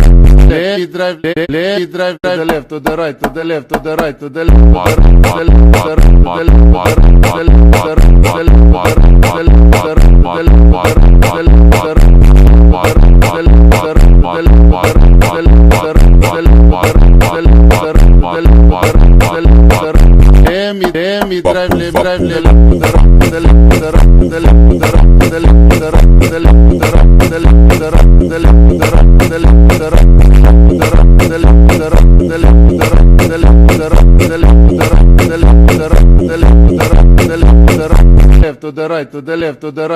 let me drive, let me drive to the left, to the right, to the left, to the right, to the left, to the left, to the left, to the let me drive, let me drive, left to the right, to the left, to the right.